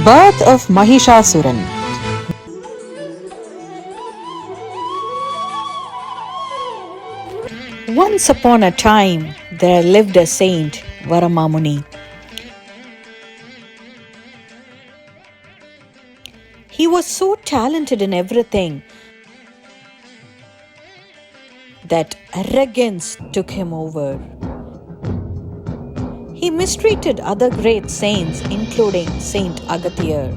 Birth of Mahishasuran. Once upon a time, there lived a saint, Varamamuni. He was so talented in everything that arrogance took him over. He mistreated other great saints, including Saint Agathiar.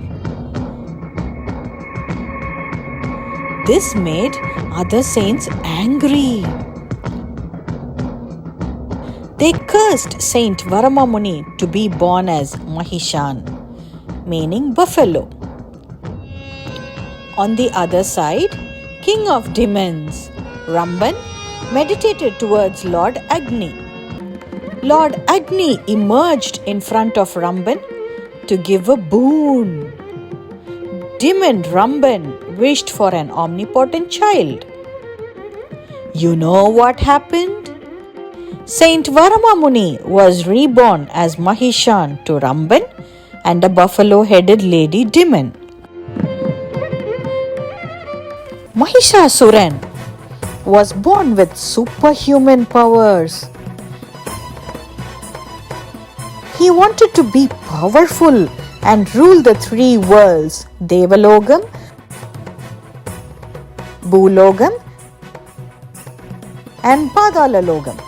This made other saints angry. They cursed Saint Varamamuni to be born as Mahishan, meaning buffalo. On the other side, king of demons, Ramban, meditated towards Lord Agni. Lord Agni emerged in front of Ramban to give a boon. Demon Ramban wished for an omnipotent child. You know what happened? Saint Varamamuni was reborn as Mahishan to Ramban and a buffalo-headed lady demon. Mahishasuran was born with superhuman powers. He wanted to be powerful and rule the three worlds, Devalogam, Bhulogam, and Padalalogam.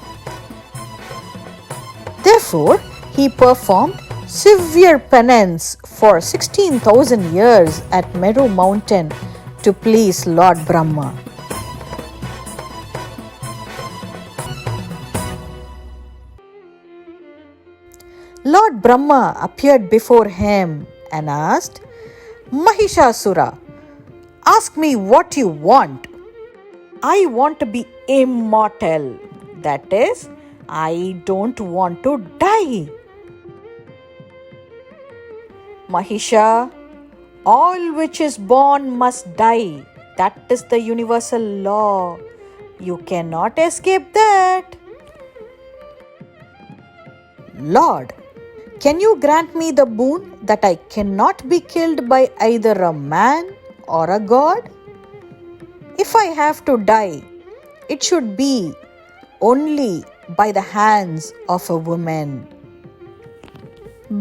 Therefore, he performed severe penance for 16,000 years at Meru mountain to please Lord Brahma. Lord Brahma appeared before him and asked, Mahishasura, ask me what you want. I want to be immortal. That is, I don't want to die. Mahisha, all which is born must die. That is the universal law. You cannot escape that. Lord, can you grant me the boon that I cannot be killed by either a man or a god? If I have to die, it should be only by the hands of a woman.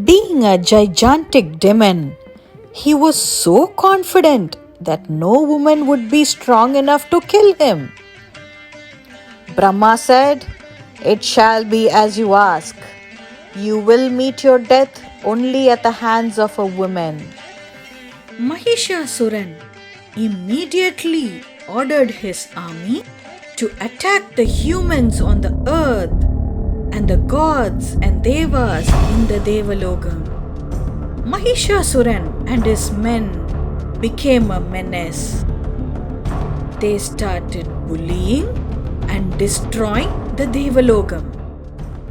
Being a gigantic demon, he was so confident that no woman would be strong enough to kill him. Brahma said, It shall be as you ask. You will meet your death only at the hands of a woman. Mahishasuran immediately ordered his army to attack the humans on the earth and the gods and devas in the Devalogam. Mahishasuran and his men became a menace. They started bullying and destroying the Devalogam,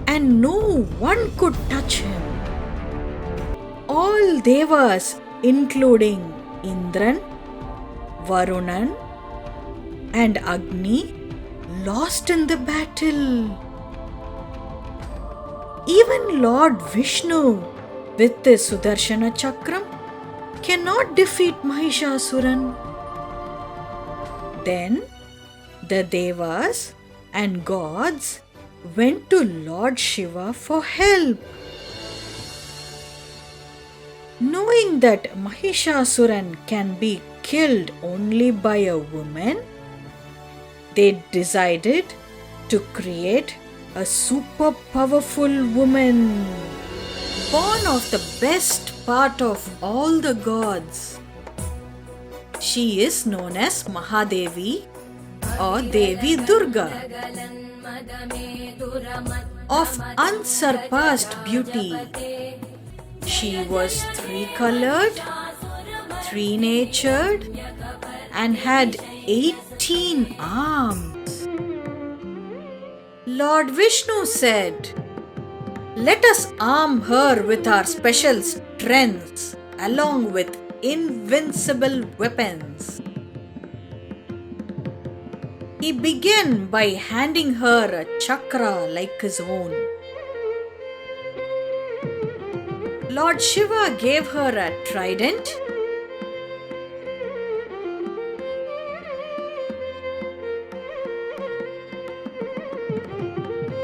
and no one could touch him. All devas, including Indran, Varunan, and Agni, lost in the battle. Even Lord Vishnu, with his Sudarshana Chakram, cannot defeat Mahishasuran. Then the devas and gods went to Lord Shiva for help. Knowing that Mahishasuran can be killed only by a woman, they decided to create a super powerful woman, born of the best part of all the gods. She is known as Mahadevi or Devi Durga, of unsurpassed beauty. She was three-colored, three-natured, and had 18 arms. Lord Vishnu said, Let us arm her with our special strengths along with invincible weapons. He began by handing her a chakra like his own. Lord Shiva gave her a trident.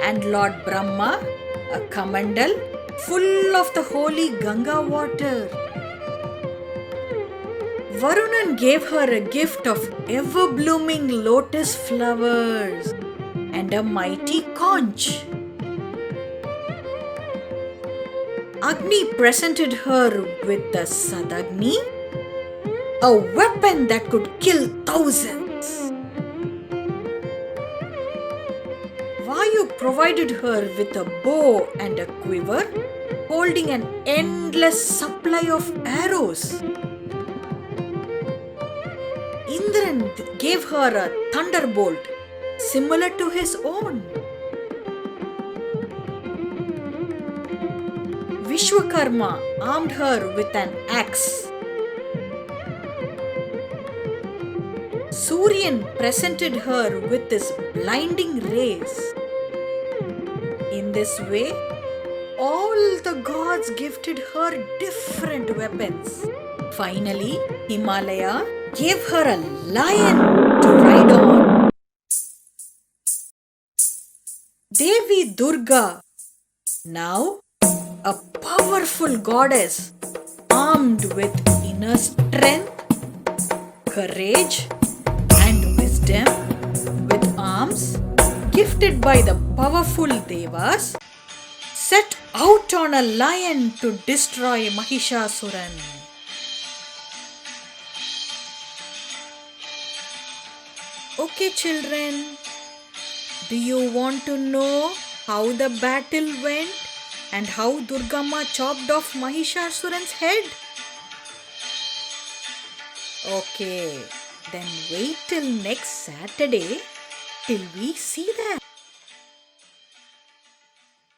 And Lord Brahma a kamandal full of the holy Ganga water. Varunan gave her a gift of ever-blooming lotus flowers and a mighty conch. Agni presented her with the Sadagni, a weapon that could kill thousands. Vayu provided her with a bow and a quiver, holding an endless supply of arrows. Indran gave her a thunderbolt similar to his own. Vishwakarma armed her with an axe. Suryan presented her with his blinding rays. In this way, all the gods gifted her different weapons. Finally, Himalaya gave her a lion to ride on. Devi Durga, now a powerful goddess armed with inner strength, courage, and wisdom, with arms gifted by the powerful Devas, set out on a lion to destroy Mahishasuran. Okay, children, do you want to know how the battle went and how Durgamma chopped off Mahishasuran's head? Okay, then wait till next Saturday till we see that.